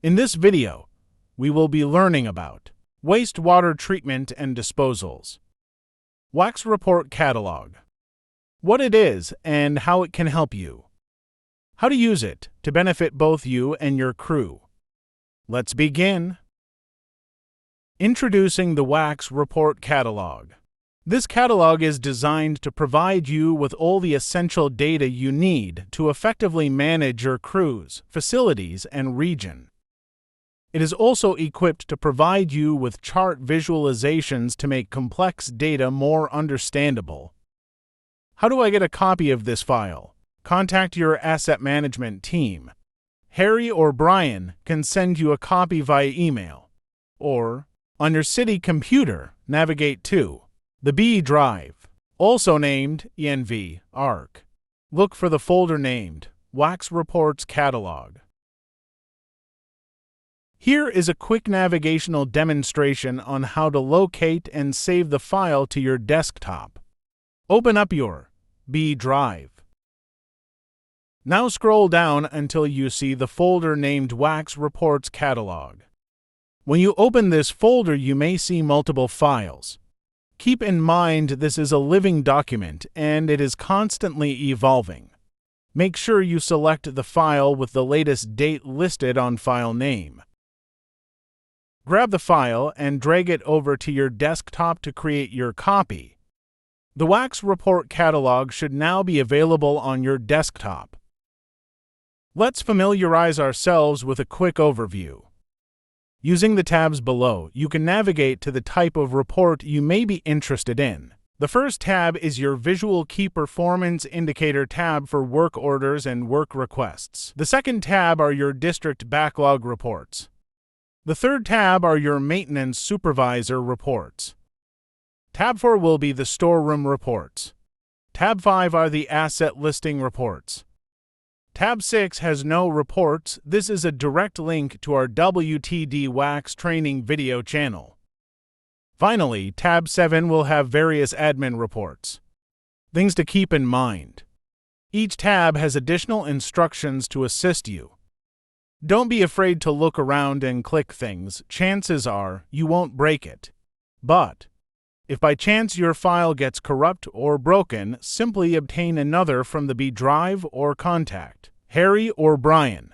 In this video, we will be learning about wastewater treatment and disposals, WACS Report Catalog, what it is and how it can help you, how to use it to benefit both you and your crew. Let's begin. Introducing the WACS Report Catalog. This catalog is designed to provide you with all the essential data you need to effectively manage your crews, facilities, and region. It is also equipped to provide you with chart visualizations to make complex data more understandable. How do I get a copy of this file? Contact your asset management team. Harry or Brian can send you a copy via email. Or, on your city computer, navigate to the B drive, also named ENV-ARC. Look for the folder named WACS Reports Catalog. Here is a quick navigational demonstration on how to locate and save the file to your desktop. Open up your B drive. Now scroll down until you see the folder named WACS Reports Catalog. When you open this folder, you may see multiple files. Keep in mind this is a living document and it is constantly evolving. Make sure you select the file with the latest date listed on file name. Grab the file and drag it over to your desktop to create your copy. The WACS Report Catalog should now be available on your desktop. Let's familiarize ourselves with a quick overview. Using the tabs below, you can navigate to the type of report you may be interested in. The first tab is your Visual Key Performance Indicator tab for work orders and work requests. The second tab are your District Backlog reports. The third tab are your Maintenance Supervisor reports. Tab 4 will be the Storeroom reports. Tab 5 are the Asset Listing reports. Tab 6 has no reports. This is a direct link to our WTD WACS training video channel. Finally, Tab 7 will have various admin reports. Things to keep in mind. Each tab has additional instructions to assist you. Don't be afraid to look around and click things. Chances are you won't break it. But if by chance your file gets corrupt or broken, simply obtain another from the B drive or contact Harry or Brian.